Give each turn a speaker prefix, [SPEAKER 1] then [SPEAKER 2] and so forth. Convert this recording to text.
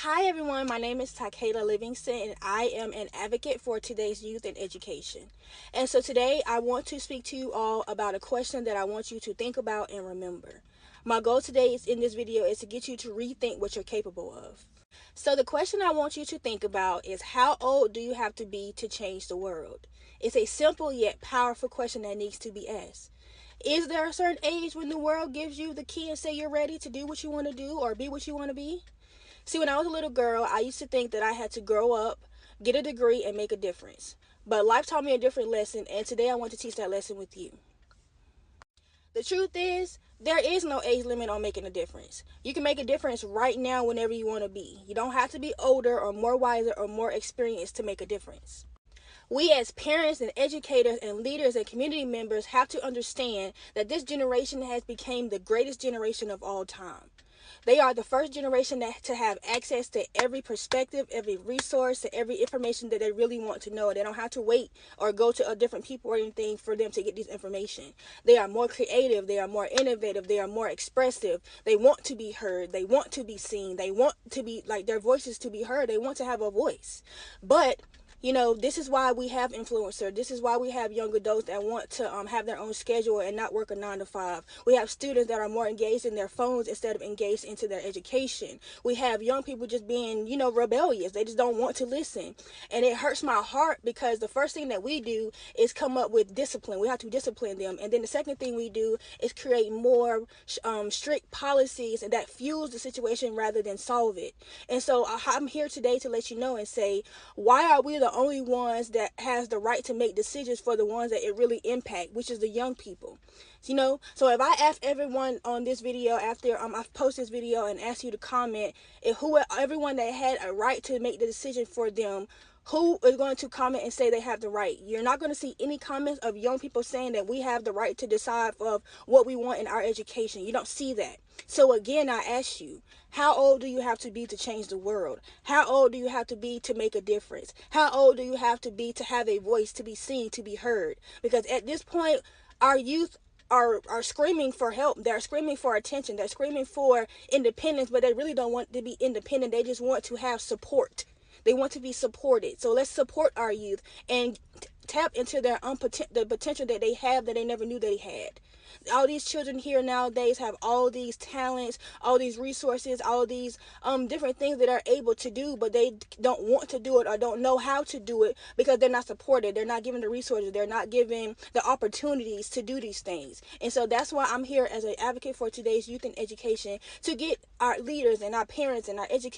[SPEAKER 1] Hi everyone, my name is Takayla Livingston and I am an advocate for today's youth and education. And so today I want to speak to you all about a question that I want you to think about and remember. My goal today in this video is to get you to rethink what you're capable of. So the question I want you to think about is, how old do you have to be to change the world? It's a simple yet powerful question that needs to be asked. Is there a certain age when the world gives you the key and say you're ready to do what you want to do or be what you want to be? See, when I was a little girl, I used to think that I had to grow up, get a degree, and make a difference. But life taught me a different lesson, and today I want to teach that lesson with you. The truth is, there is no age limit on making a difference. You can make a difference right now whenever you want to be. You don't have to be older or more wiser or more experienced to make a difference. We as parents and educators and leaders and community members have to understand that this generation has become the greatest generation of all time. They are the first generation to have access to every perspective, every resource, to every information that they really want to know. They don't have to wait or go to a different people or anything for them to get this information. They are more creative. They are more innovative. They are more expressive. They want to be heard. They want to be seen. They want to be, like, their voices to be heard. They want to have a voice. But this is why we have influencers. This is why we have young adults that want to have their own schedule and not work a 9 to 5. We have students that are more engaged in their phones instead of engaged into their education. We have young people just being, rebellious. They just don't want to listen. And it hurts my heart because the first thing that we do is come up with discipline. We have to discipline them. And then the second thing we do is create more strict policies and that fuels the situation rather than solve it. And so I'm here today to let you know and say, why are we the only ones that has the right to make decisions for the ones that it really impact, which is the young people? So if I ask everyone on this video after I post this video and ask you to comment, everyone that had a right to make the decision for them, who is going to comment and say they have the right? You're not going to see any comments of young people saying that we have the right to decide of what we want in our education. You don't see that. So again, I ask you, how old do you have to be to change the world? How old do you have to be to make a difference? How old do you have to be to have a voice, to be seen, to be heard? Because at this point, our youth are screaming for help. They're screaming for attention. They're screaming for independence, but they really don't want to be independent. They just want to have support. They want to be supported. So let's support our youth and tap into the potential that they have that they never knew they had. All these children here nowadays have all these talents, all these resources, all these different things that are able to do, but they don't want to do it or don't know how to do it because they're not supported. They're not given the resources. They're not given the opportunities to do these things. And so that's why I'm here as an advocate for today's youth and education, to get our leaders and our parents and our educators